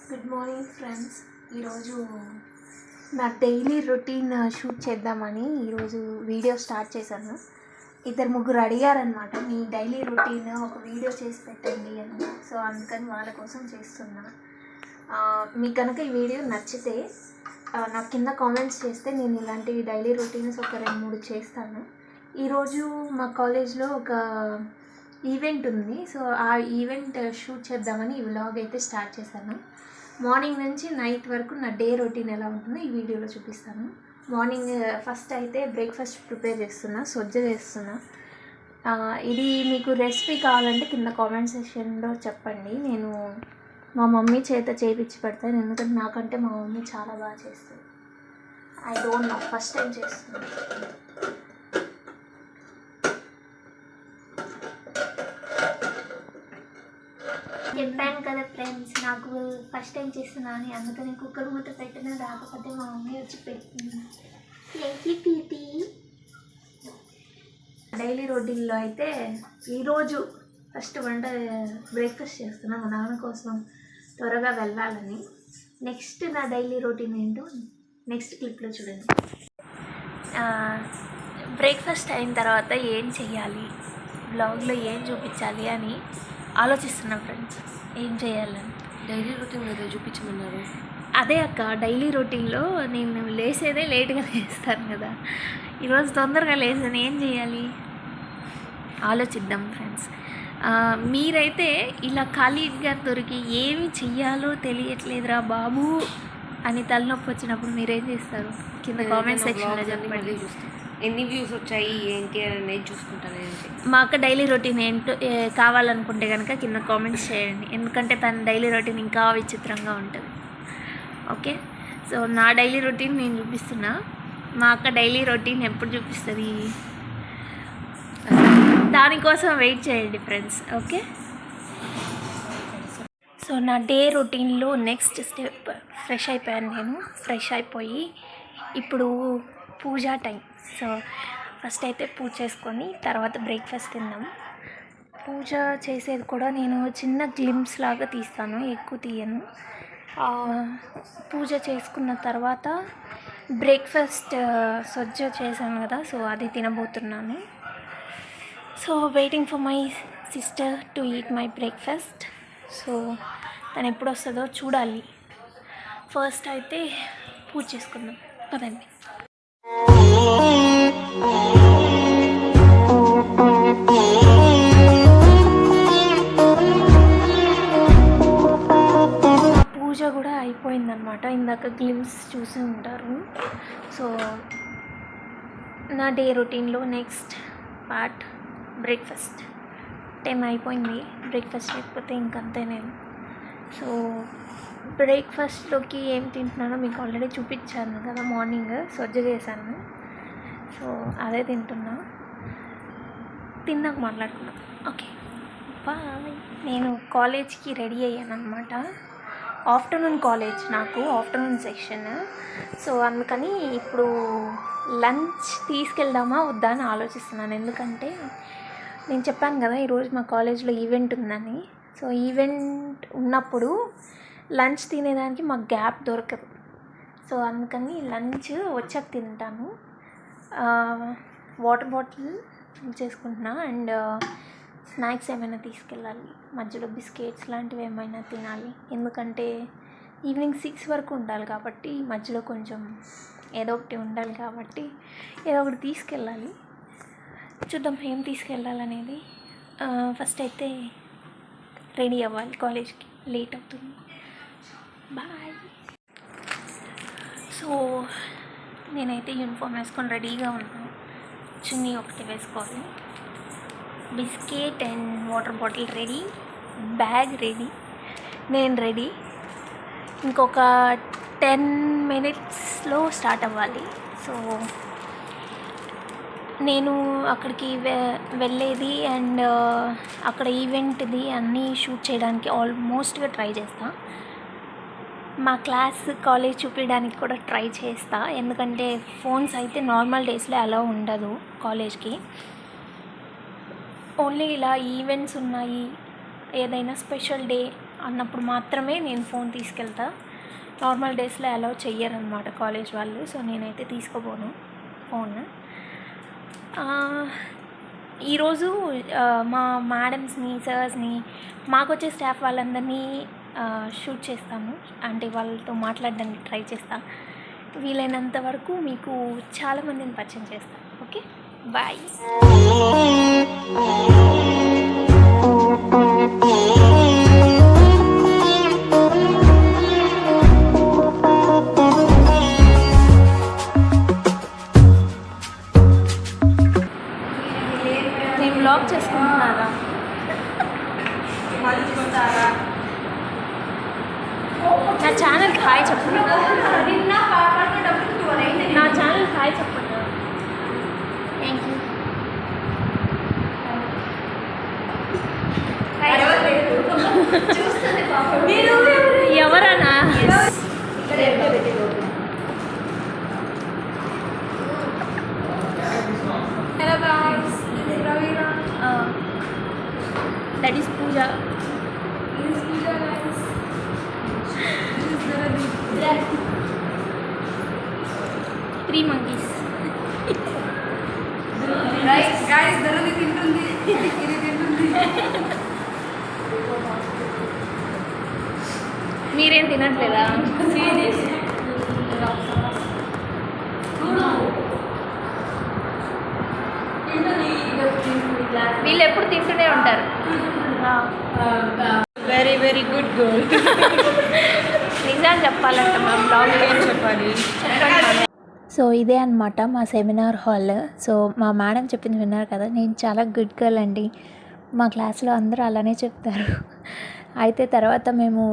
Good morning friends. ఈరోజు నా daily routine shoot చేద్దామని ఈరోజు వీడియో స్టార్ట్ చేశాను. ఇద్దరు ముగ్గురు అడిగారనమాట, మీ డైలీ రొటీన్ ఒక వీడియో చేసి పెట్టండి అని. సో అందుకని వాళ్ళ కోసం చేస్తున్నా. మీకు కనుక ఈ వీడియో నచ్చితే నాకు కింద కామెంట్స్ చేస్తే నేను ఇలాంటి డైలీ రొటీన్స్ ఒక 2-3 చేస్తాను. ఈరోజు మా కాలేజ్లో ఒక ఈవెంట్ ఉంది. సో ఆ ఈవెంట్ షూట్ చేద్దామని ఈ వ్లాగ్ అయితే స్టార్ట్ చేశాను. మార్నింగ్ నుంచి నైట్ వరకు నా డే రొటీన్ ఎలా ఉంటుందో ఈ వీడియోలో చూపిస్తాను. మార్నింగ్ ఫస్ట్ అయితే బ్రేక్ఫాస్ట్ ప్రిపేర్ చేస్తున్నా, సొజ్జ చేస్తున్నా. ఇది మీకు రెసిపీ కావాలంటే కింద కామెంట్ సెక్షన్లో చెప్పండి, నేను మా మమ్మీ చేత చేయించి పెడతాను. ఎందుకంటే నాకంటే మా మమ్మీ చాలా బాగా చేస్తుంది. I don't know, first time చేస్తున్నాను. చెప్పాను కదా ఫ్రెండ్స్, నాకు ఫస్ట్ టైం చేస్తున్నా అని. అందుకని కుక్కర్ మూత పెట్టినా రాకపోతే మా మమ్మీ వచ్చి పెట్టింది. డైలీ రొటీన్లో అయితే ఈరోజు ఫస్ట్ బ్రేక్ఫాస్ట్ చేస్తున్నా మా నాన్న కోసం త్వరగా వెళ్ళాలని. నెక్స్ట్ నా డైలీ రొటీన్ ఏంటో నెక్స్ట్ క్లిప్లో చూడండి. బ్రేక్ఫాస్ట్ అయిన తర్వాత ఏం చెయ్యాలి, బ్లాగ్లో ఏం చూపించాలి అని ఆలోచిస్తున్నాం ఫ్రెండ్స్. ఏం చేయాలని డైలీ రొటీన్ ఏదో చూపించమన్నారు. అదే అక్క, డైలీ రొటీన్లో నేను లేసేదే లేట్గా లేస్తాను కదా. ఈరోజు తొందరగా లేసాను, ఏం చేయాలి ఆలోచిద్దాం ఫ్రెండ్స్. మీరైతే ఇలా ఖాళీగా దొరికి ఏమి చెయ్యాలో తెలియట్లేదురా బాబు అని తలనొప్పి వచ్చినప్పుడు మీరేం చేస్తారు? కింద కామెంట్ సెక్షన్లో చెప్పండి. ఎన్ని వ్యూస్ వచ్చాయి ఏంటి అనేది చూసుకుంటాను. మా అక్క డైలీ రొటీన్ ఏంటో కావాలనుకుంటే కనుక కింద కామెంట్స్ చేయండి. ఎందుకంటే తన డైలీ రొటీన్ ఇంకా విచిత్రంగా ఉంటుంది. ఓకే, సో నా డైలీ రొటీన్ నేను చూపిస్తున్నా. మా అక్క డైలీ రొటీన్ ఎప్పుడు చూపిస్తుంది, దానికోసం వెయిట్ చేయండి ఫ్రెండ్స్. ఓకే, సో నా డే రొటీన్లో నెక్స్ట్ స్టెప్ ఫ్రెష్ అయిపోయాను. నేను ఫ్రెష్ అయిపోయి ఇప్పుడు పూజా టైం. సో ఫస్ట్ అయితే పూజ చేసుకొని తర్వాత బ్రేక్ఫాస్ట్ తిందాం. పూజ చేసేది కూడా నేను చిన్న గ్లిమ్స్ లాగా తీస్తాను, ఎక్కువ తీయను. పూజ చేసుకున్న తర్వాత బ్రేక్ఫాస్ట్ సొజ్జ చేశాను కదా, సో అది తినబోతున్నాను. So waiting for my sister to eat my breakfast. So తను ఎప్పుడు వస్తుందో చూడాలి. ఫస్ట్ అయితే పూజ చేసుకుందాం కదండి. పూజ కూడా అయిపోయిందనమాట. ఇందాక గ్లిమ్స్ చూసి ఉంటారు. సో నా డే రొటీన్లో నెక్స్ట్ పార్ట్ బ్రేక్ఫాస్ట్. 10 అయిపోయింది. బ్రేక్ఫాస్ట్ లేకపోతే ఇంకంతే నేను. సో బ్రేక్ఫాస్ట్లోకి ఏం తింటున్నానో మీకు ఆల్రెడీ చూపించాను కదా. మార్నింగ్ సొజ్జ చేశాను, సో అదే తింటున్నా. తిన్నాక మాట్లాడుకున్నాం. Okay bye. నేను కాలేజ్కి రెడీ అయ్యాను అనమాట. ఆఫ్టర్నూన్ కాలేజ్, నాకు ఆఫ్టర్నూన్ సెక్షన్. సో అందుకని ఇప్పుడు లంచ్ తీసుకెళ్దామా వద్దా అని ఆలోచిస్తున్నాను. ఎందుకంటే నేను చెప్పాను కదా ఈరోజు మా కాలేజ్లో ఈవెంట్ ఉందని. సో ఈవెంట్ ఉన్నప్పుడు లంచ్ తినేదానికి మాకు గ్యాప్ దొరకదు. సో అందుకని లంచ్ వచ్చాక తింటాను. వాటర్ బాటిల్ ఫిల్ చేసుకుంటున్నా అండ్ స్నాక్స్ ఏమైనా తీసుకెళ్ళాలి. మధ్యలో బిస్కెట్స్ లాంటివి ఏమైనా తినాలి. ఎందుకంటే ఈవినింగ్ 6 వరకు ఉండాలి కాబట్టి మధ్యలో కొంచెం ఏదో ఒకటి ఉండాలి కాబట్టి ఏదో ఒకటి తీసుకెళ్ళాలి. చూద్దాం ఏం తీసుకెళ్ళాలనేది. ఫస్ట్ అయితే రెడీ అవ్వాలి, కాలేజ్కి లేట్ అవుతుంది. బాయ్. సో నేనైతే యూనిఫామ్ వేసుకొని రెడీగా ఉన్నాను. చున్నీ ఒకటి వేసుకోవాలి. Biscuit and water bottle ready, bag ready, నేను రెడీ. ఇంకొక 10 minutesలో స్టార్ట్ అవ్వాలి. సో నేను అక్కడికి వెళ్ళేది అండ్ అక్కడ ఈవెంట్ది అన్నీ షూట్ చేయడానికి ఆల్మోస్ట్గా ట్రై చేస్తాను. మా క్లాస్ కాలేజ్ చూపించడానికి కూడా ట్రై చేస్తా. ఎందుకంటే ఫోన్స్ అయితే నార్మల్ డేస్లో అలా ఉండదు కాలేజ్కి. ఓన్లీ ఇలా ఈవెంట్స్ ఉన్నాయి, ఏదైనా స్పెషల్ డే అన్నప్పుడు మాత్రమే నేను ఫోన్ తీసుకెళ్తా. నార్మల్ డేస్లో అలౌ చెయ్యరనమాట కాలేజ్ వాళ్ళు. సో నేనైతే తీసుకోపోను ఫోన్. ఈరోజు మా మేడమ్స్ని, సర్స్ని, మాకు వచ్చే స్టాఫ్ వాళ్ళందరినీ షూట్ చేస్తాము. అంటే వాళ్ళతో మాట్లాడడానికి ట్రై చేస్తా. వీలైనంత వరకు మీకు చాలామందిని పరిచయం చేస్తాను. Okay, bye. నేను బ్లాగ్ చేసుకుంటున్నారా? నా ఛానల్ హాయ్ చెప్పండి. నా ఛానల్ హాయ్ చెప్పండి. Thank you. ఎవరన్నా? That is Pooja. Three monkeys. మీరేం తినట్లేదా? వీళ్ళు ఎప్పుడు తింటూనే ఉంటారు. Very very good girl. నిజాలు చెప్పాలంట మా బ్లాగ్ ఏం చెప్పాలి? సో ఇదే అనమాట మా సెమినార్ హాల్. సో మా మేడం చెప్పింది విన్నారు కదా, నేను చాలా గుడ్ గర్ల్ అండి. మా క్లాస్లో అందరూ అలానే చెప్తారు. అయితే తర్వాత మేము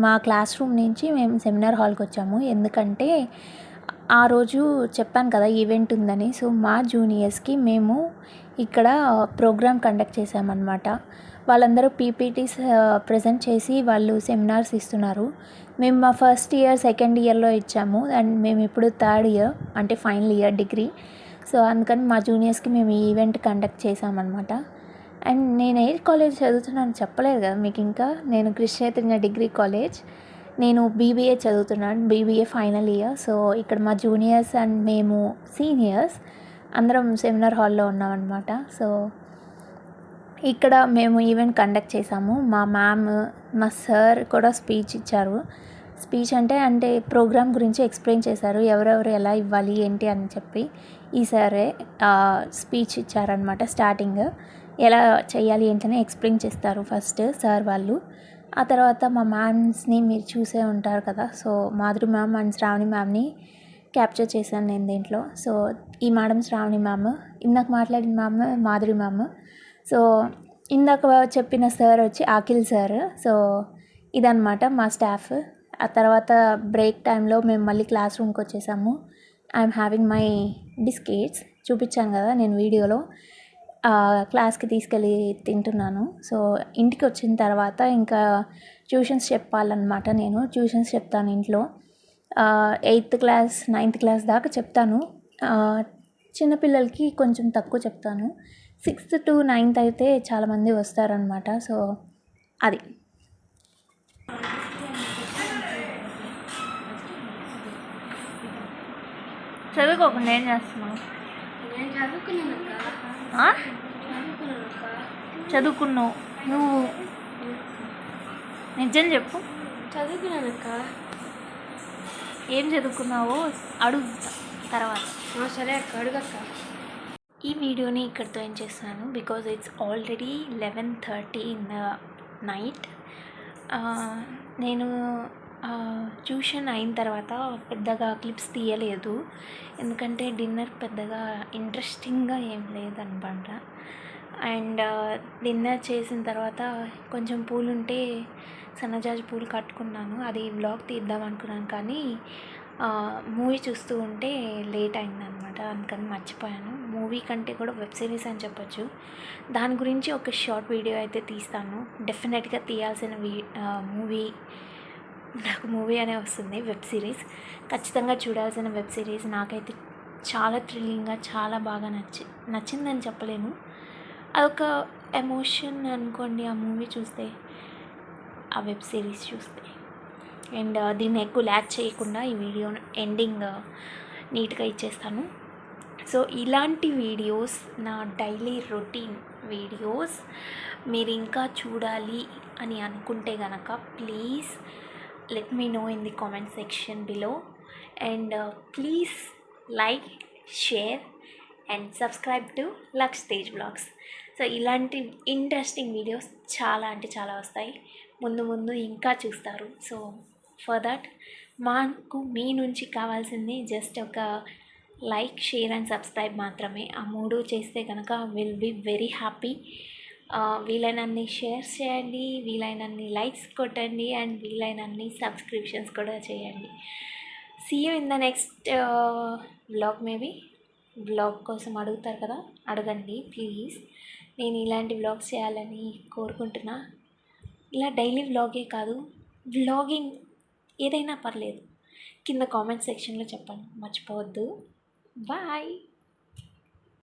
మా క్లాస్ రూమ్ నుంచి మేము సెమినార్ హాల్కి వచ్చాము. ఎందుకంటే ఆ రోజు చెప్పాను కదా ఈవెంట్ ఉందని. సో మా జూనియర్స్కి మేము ఇక్కడ ప్రోగ్రామ్ కండక్ట్ చేసామన్నమాట. వాళ్ళందరూ పీపీటీస్ ప్రజెంట్ చేసి వాళ్ళు సెమినార్స్ ఇస్తున్నారు. మేము మా ఫస్ట్ ఇయర్, సెకండ్ ఇయర్లో ఇచ్చాము. అండ్ మేము ఇప్పుడు థర్డ్ ఇయర్, అంటే ఫైనల్ ఇయర్ డిగ్రీ. సో అందుకని మా జూనియర్స్కి మేము ఈ ఈవెంట్ కండక్ట్ చేసామన్నమాట. అండ్ నేను ఏ కాలేజ్ చదువుతున్నాను చెప్పలేదు కదా మీకు ఇంకా. నేను కృష్ణ చైతన్య డిగ్రీ కాలేజ్. నేను బీబీఏ చదువుతున్నాను, బీబీఏ ఫైనల్ ఇయర్. సో ఇక్కడ మా జూనియర్స్ అండ్ మేము సీనియర్స్ అందరం సెమినార్ హాల్లో ఉన్నామన్నమాట. సో ఇక్కడ మేము ఈవెంట్ కండక్ట్ చేసాము. మా మ్యామ్, మా సార్ కూడా స్పీచ్ ఇచ్చారు. స్పీచ్ అంటే ప్రోగ్రామ్ గురించి ఎక్స్ప్లెయిన్ చేశారు, ఎవరెవరు ఎలా ఇవ్వాలి ఏంటి అని చెప్పి. ఈ సారే స్పీచ్ ఇచ్చారనమాట. స్టార్టింగ్ ఎలా చేయాలి ఏంటని ఎక్స్ప్లెయిన్ చేస్తారు ఫస్ట్ సార్ వాళ్ళు. ఆ తర్వాత మా మ్యామ్స్ని మీరు చూసే ఉంటారు కదా. So Madhuri ma'am and Shravani మ్యామ్ని క్యాప్చర్ చేశాను నేను దీంట్లో. సో ఈ మేడం శ్రావణి మ్యామ్, ఇందాక మాట్లాడిన మ్యామ్ మాధురి మ్యామ్. సో ఇందాక చెప్పిన సార్ వచ్చి అఖిల్ సార్. సో ఇదన్నమాట మా స్టాఫ్. ఆ తర్వాత బ్రేక్ టైంలో మేము మళ్ళీ క్లాస్ రూమ్కి వచ్చేసాము. ఐఎమ్ హ్యావింగ్ మై బిస్కెట్స్ చూపించాను కదా నేను వీడియోలో. క్లాస్కి తీసుకెళ్ళి తింటున్నాను. సో ఇంటికి వచ్చిన తర్వాత ఇంకా ట్యూషన్స్ చెప్పాలన్నమాట. నేను ట్యూషన్స్ చెప్తాను ఇంట్లో. 8th క్లాస్ 9th క్లాస్ దాకా చెప్తాను. చిన్నపిల్లలకి కొంచెం తక్కువ చెప్తాను. 6th to 9th అయితే చాలామంది వస్తారనమాట. సో అది చదువుకోకుండా ఏం చేస్తున్నావు? చదువుకున్నావు నువ్వు? నిజం చెప్పు. చదువుకున్నానక్క. ఏం చదువుకున్నావో అడుగు తర్వాత. సరే అక్క, అడుగక్క. ఈ వీడియోని ఇక్కడితో ఏం చేస్తాను, because it's already 11:30 in the night. నేను ట్యూషన్ అయిన తర్వాత పెద్దగా క్లిప్స్ తీయలేదు, ఎందుకంటే డిన్నర్ పెద్దగా ఇంట్రెస్టింగ్గా ఏం లేదనమాట. అండ్ డిన్నర్ చేసిన తర్వాత కొంచెం పూలు ఉంటే సన్నజాజి పూలు కట్టుకున్నాను. అది వ్లాగ్ తీద్దాం అనుకున్నాను, కానీ మూవీ చూస్తూ ఉంటే లేట్ అయిందనమాట. అందుకని మర్చిపోయాను. మూవీ కంటే కూడా వెబ్ సిరీస్ అని చెప్పొచ్చు. దాని గురించి ఒక షార్ట్ వీడియో అయితే తీస్తాను. డెఫినెట్గా తీయాల్సిన మూవీ, నాకు మూవీ అనే వస్తుంది, వెబ్ సిరీస్. ఖచ్చితంగా చూడాల్సిన వెబ్ సిరీస్. నాకైతే చాలా థ్రిల్లింగ్గా, చాలా బాగా నచ్చిందని చెప్పలేను. అదొక ఎమోషన్ అనుకోండి. ఆ మూవీ చూస్తే ఆ వెబ్ సిరీస్ చూస్తే. అండ్ దీన్ని ఎక్కువ ల్యాక్ చేయకుండా ఈ వీడియో ఎండింగ్ నీట్గా ఇచ్చేస్తాను. సో ఇలాంటి వీడియోస్, నా డైలీ రొటీన్ వీడియోస్ మీరు ఇంకా చూడాలి అని అనుకుంటే కనుక please let me know in the comment section below, and please like, share and subscribe to Lux Stage Vlogs. So ఇలాంటి ఇంట్రెస్టింగ్ వీడియోస్ చాలా అంటే చాలా వస్తాయి, ముందు ముందు ఇంకా చూస్తారు. సో ఫర్ దట్ మాకు మీ నుంచి కావాల్సింది జస్ట్ ఒక లైక్, షేర్ అండ్ సబ్స్క్రైబ్ మాత్రమే. ఆ మూడు చేస్తే కనుక విల్ బీ వెరీ హ్యాపీ. వీలైనన్ని షేర్స్ చేయండి, వీలైనన్ని లైక్స్ కొట్టండి అండ్ వీలైనన్ని సబ్స్క్రిప్షన్స్ కూడా చేయండి. See you in the next vlog. Maybe vlog కోసం అడుగుతారు కదా, అడగండి ప్లీజ్. నేను ఇలాంటి వ్లాగ్స్ చేయాలని కోరుకుంటున్నా. ఇలా డైలీ వ్లాగే కాదు, వ్లాగింగ్ ఏదైనా పర్లేదు, కింద కామెంట్ సెక్షన్లో చెప్పండి, మర్చిపోవద్దు. బాయ్.